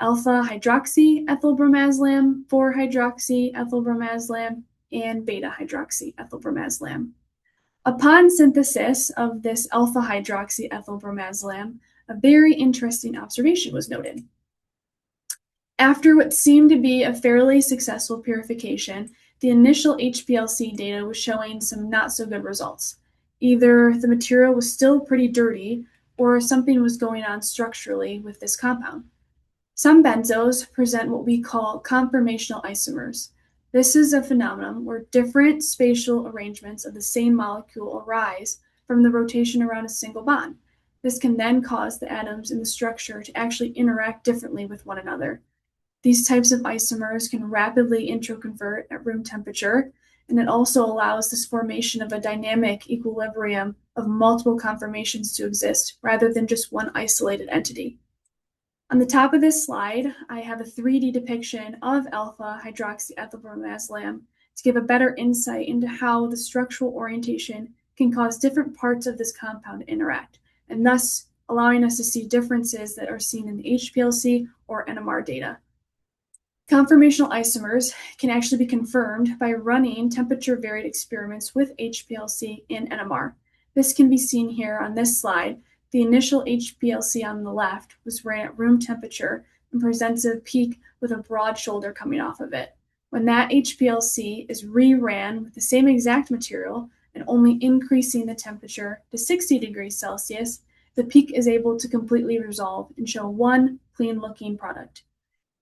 Alpha hydroxy ethylbromazlam, 4-hydroxy ethylbromazlam, and beta hydroxy ethylbromazlam. Upon synthesis of this alpha hydroxy ethylbromazlam, a very interesting observation was noted. After what seemed to be a fairly successful purification, the initial HPLC data was showing some not so good results. Either the material was still pretty dirty or something was going on structurally with this compound. Some benzos present what we call conformational isomers. This is a phenomenon where different spatial arrangements of the same molecule arise from the rotation around a single bond. This can then cause the atoms in the structure to actually interact differently with one another. These types of isomers can rapidly introconvert at room temperature, and it also allows this formation of a dynamic equilibrium of multiple conformations to exist rather than just one isolated entity. On the top of this slide, I have a 3D depiction of alpha-hydroxyethylbromazlam to give a better insight into how the structural orientation can cause different parts of this compound to interact, and thus allowing us to see differences that are seen in the HPLC or NMR data. Conformational isomers can actually be confirmed by running temperature-varied experiments with HPLC and NMR. This can be seen here on this slide. The initial HPLC on the left was ran at room temperature and presents a peak with a broad shoulder coming off of it. When that HPLC is re-ran with the same exact material and only increasing the temperature to 60 degrees Celsius, the peak is able to completely resolve and show one clean-looking product.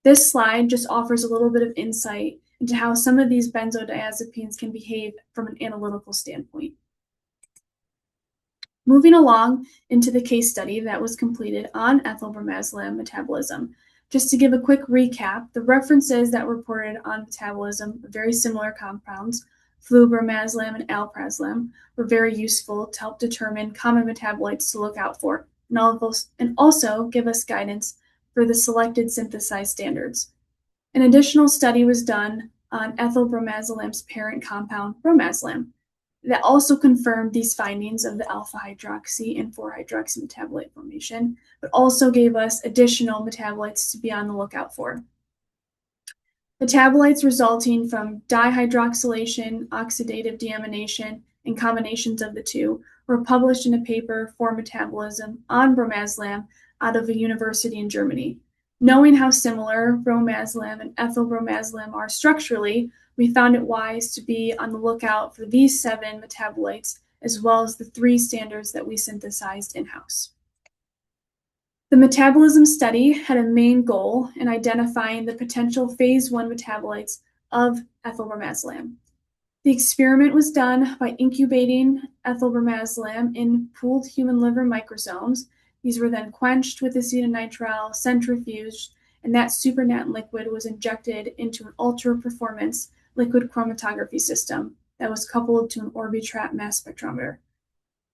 This slide just offers a little bit of insight into how some of these benzodiazepines can behave from an analytical standpoint. Moving along into the case study that was completed on ethylbromazlam metabolism. Just to give a quick recap, the references that were reported on metabolism of very similar compounds, flubromazlam and alprazolam, were very useful to help determine common metabolites to look out for, and also give us guidance for the selected synthesized standards. An additional study was done on ethylbromazlam's parent compound, bromazlam, that also confirmed these findings of the alpha-hydroxy and 4-hydroxy metabolite formation, but also gave us additional metabolites to be on the lookout for. Metabolites resulting from dihydroxylation, oxidative deamination, and combinations of the two were published in a paper for metabolism on bromazlam out of a university in Germany. Knowing how similar bromazlam and ethylbromazlam are structurally, we found it wise to be on the lookout for these 7 metabolites, as well as the 3 standards that we synthesized in-house. The metabolism study had a main goal in identifying the potential phase 1 metabolites of ethylbromazlam. The experiment was done by incubating ethylbromazlam in pooled human liver microsomes. These were then quenched with acetonitrile, centrifuged, and that supernatant liquid was injected into an ultra-performance liquid chromatography system that was coupled to an Orbitrap mass spectrometer.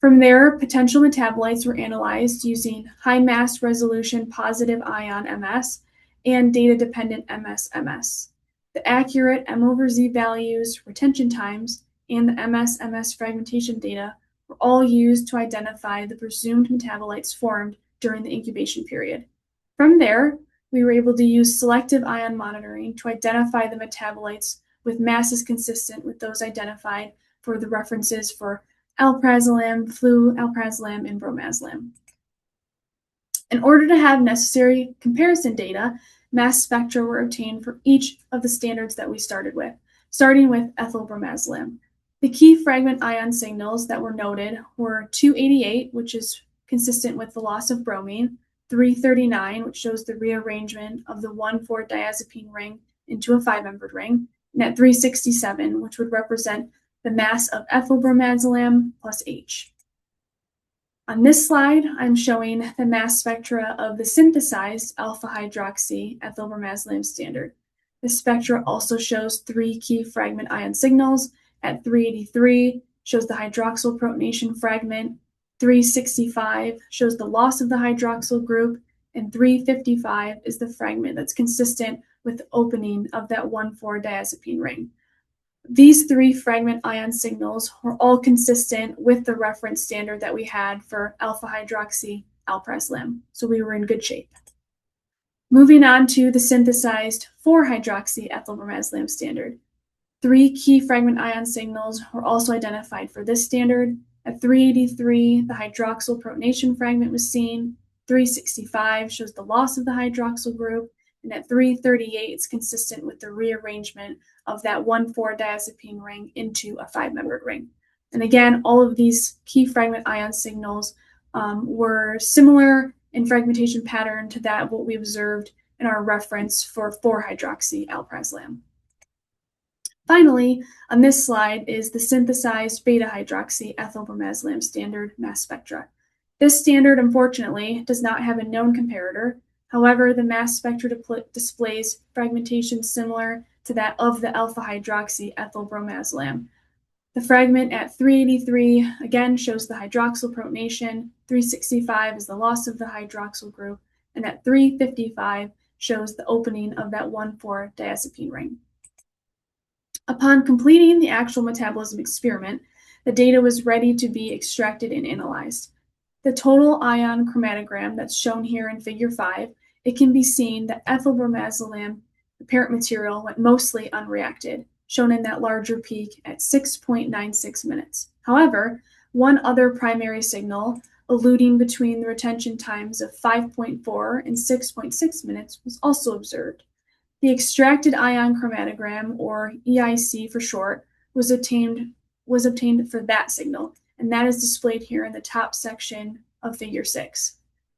From there, potential metabolites were analyzed using high mass resolution positive ion MS and data-dependent MS-MS. The accurate M/Z values, retention times, and the MS-MS fragmentation data were all used to identify the presumed metabolites formed during the incubation period. From there, we were able to use selective ion monitoring to identify the metabolites with masses consistent with those identified for the references for alprazolam, alprazolam, and bromazlam. In order to have necessary comparison data, mass spectra were obtained for each of the standards that we started with, starting with ethylbromazlam. The key fragment ion signals that were noted were 288, which is consistent with the loss of bromine, 339, which shows the rearrangement of the 1,4-diazepine ring into a 5-membered ring, and at 367, which would represent the mass of ethylbromazlam plus H. On this slide, I'm showing the mass spectra of the synthesized alpha-hydroxy ethylbromazlam standard. The spectra also shows 3 key fragment ion signals. At 383, shows the hydroxyl protonation fragment. 365 shows the loss of the hydroxyl group, and 355 is the fragment that's consistent with the opening of that 1,4-diazepine ring. These 3 fragment ion signals were all consistent with the reference standard that we had for alpha-hydroxy alprazolam, so we were in good shape. Moving on to the synthesized 4-hydroxy ethylbromazlam standard. 3 key fragment ion signals were also identified for this standard. At 383, the hydroxyl protonation fragment was seen. 365 shows the loss of the hydroxyl group, and at 338, it's consistent with the rearrangement of that 1,4-diazepine ring into a 5-membered ring. And again, all of these key fragment ion signals were similar in fragmentation pattern to that of what we observed in our reference for 4-hydroxy alprazolam. Finally, on this slide is the synthesized beta-hydroxy ethylbromazlam standard mass spectra. This standard, unfortunately, does not have a known comparator. However, the mass spectra displays fragmentation similar to that of the alpha hydroxyethylbromazlam. The fragment at 383 again shows the hydroxyl protonation, 365 is the loss of the hydroxyl group, and at 355 shows the opening of that 1,4-diazepine ring. Upon completing the actual metabolism experiment, the data was ready to be extracted and analyzed. The total ion chromatogram that's shown here in figure 5, it can be seen that ethylbromazlam, the parent material, went mostly unreacted, shown in that larger peak at 6.96 minutes. However, one other primary signal, eluding between the retention times of 5.4 and 6.6 minutes, was also observed. The extracted ion chromatogram, or EIC for short, was obtained for that signal, and that is displayed here in the top section of figure 6.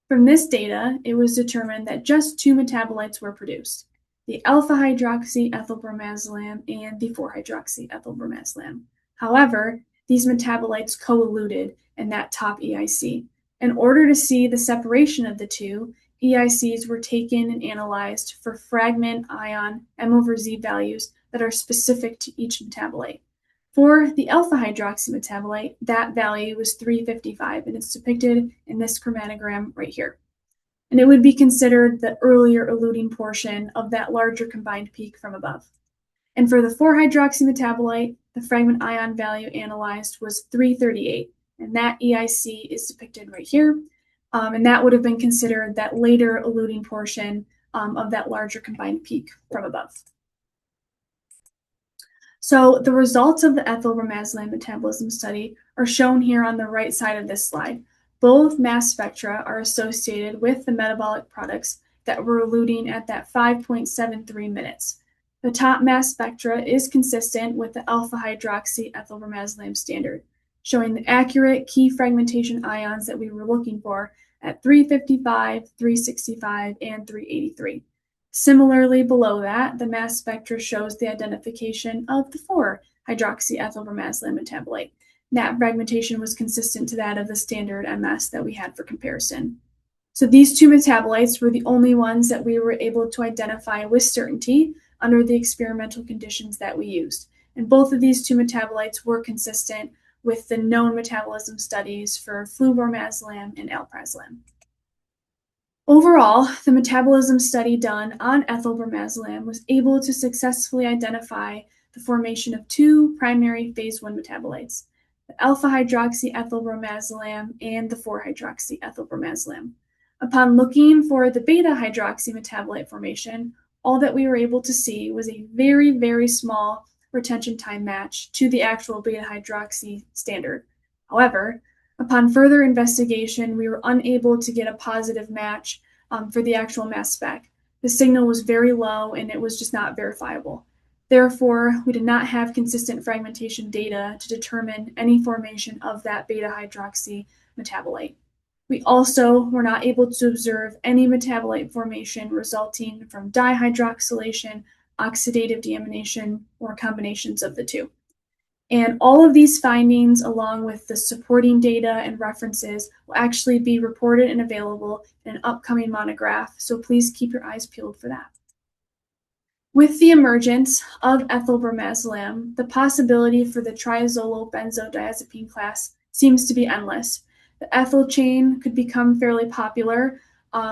From this data, it was determined that just 2 metabolites were produced, the alpha hydroxyethylbromazlam and the 4-hydroxyethylbromazlam. However, these metabolites co-eluded in that top EIC. In order to see the separation of the two, EICs were taken and analyzed for fragment ion M/Z values that are specific to each metabolite. For the alpha hydroxy metabolite, that value was 355, and it's depicted in this chromatogram right here. And it would be considered the earlier eluting portion of that larger combined peak from above. And for the 4-hydroxy metabolite, the fragment ion value analyzed was 338, and that EIC is depicted right here. And that would have been considered that later eluting portion of that larger combined peak from above. So the results of the ethylbromazlam metabolism study are shown here on the right side of this slide. Both mass spectra are associated with the metabolic products that were eluting at that 5.73 minutes. The top mass spectra is consistent with the alpha hydroxy ethylbromazlam standard, showing the accurate key fragmentation ions that we were looking for at 355, 365, and 383. Similarly, below that, the mass spectra shows the identification of the 4-hydroxyethylbromazlam metabolite. That fragmentation was consistent to that of the standard MS that we had for comparison. So these 2 metabolites were the only ones that we were able to identify with certainty under the experimental conditions that we used. And both of these 2 metabolites were consistent with the known metabolism studies for flumormazlam and alprazolam. Overall, the metabolism study done on ethylbromazlam was able to successfully identify the formation of 2 primary phase 1 metabolites, the alpha hydroxyethylbromazlam and the 4-hydroxyethylbromazlam. Upon looking for the beta hydroxy metabolite formation, all that we were able to see was a very, very small retention time match to the actual beta hydroxy standard. However, upon further investigation, we were unable to get a positive match for the actual mass spec. The signal was very low and it was just not verifiable. Therefore, we did not have consistent fragmentation data to determine any formation of that beta hydroxy metabolite. We also were not able to observe any metabolite formation resulting from dihydroxylation, oxidative deamination, or combinations of the two. And all of these findings, along with the supporting data and references, will actually be reported and available in an upcoming monograph, so please keep your eyes peeled for that. With the emergence of ethylbromazlam, the possibility for the triazole benzodiazepine class seems to be endless. The ethyl chain could become fairly popular,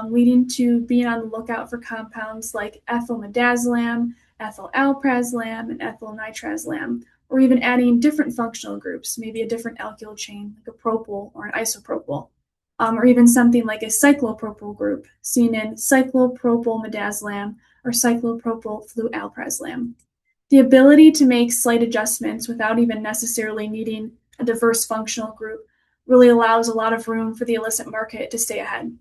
leading to being on the lookout for compounds like ethylmidazolam, ethylalprazolam, and ethylnitrazlam, or even adding different functional groups, maybe a different alkyl chain, like a propyl or an isopropyl, or even something like a cyclopropyl group, seen in cyclopropylmidazolam or cyclopropylflualprazolam. The ability to make slight adjustments without even necessarily needing a diverse functional group really allows a lot of room for the illicit market to stay ahead.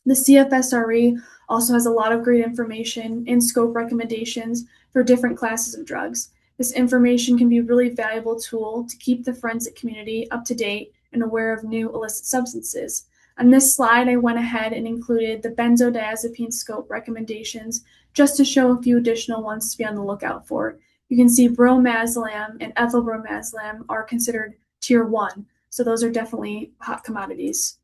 The CFSRE also has a lot of great information and scope recommendations for different classes of drugs. This information can be a really valuable tool to keep the forensic community up to date and aware of new illicit substances. On this slide, I went ahead and included the benzodiazepine scope recommendations just to show a few additional ones to be on the lookout for. You can see bromazlam and ethylbromazlam are considered tier 1, so those are definitely hot commodities.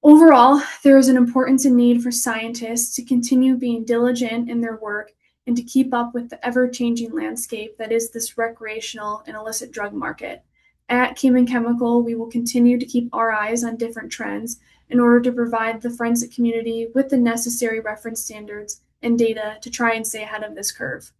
Overall, there is an importance and need for scientists to continue being diligent in their work and to keep up with the ever-changing landscape that is this recreational and illicit drug market. At Cayman Chemical, we will continue to keep our eyes on different trends in order to provide the forensic community with the necessary reference standards and data to try and stay ahead of this curve.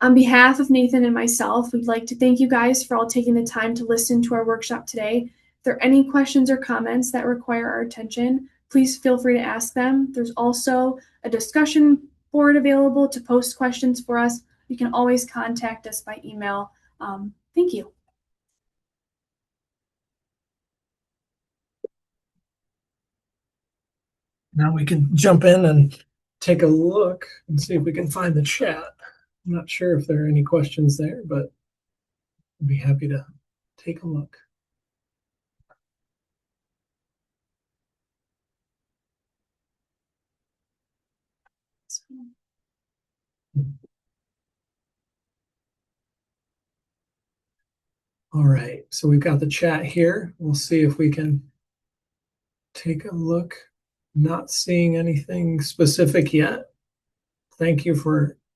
On behalf of Nathan and myself, we'd like to thank you guys for all taking the time to listen to our workshop today. If there are any questions or comments that require our attention, please feel free to ask them. There's also a discussion board available to post questions for us. You can always contact us by email. Thank you. Now we can jump in and take a look and see if we can find the chat. I'm not sure if there are any questions there, but I'd be happy to take a look. All right, so we've got the chat here. We'll see if we can take a look. Not seeing anything specific yet. Thank you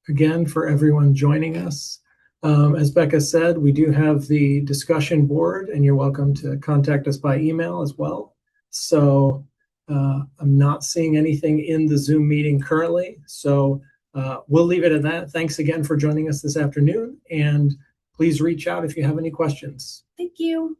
again for everyone joining us. As Becca said, we do have the discussion board, and you're welcome to contact us by email as well. So I'm not seeing anything in the Zoom meeting currently. So we'll leave it at that. Thanks again for joining us this afternoon, and please reach out if you have any questions. Thank you.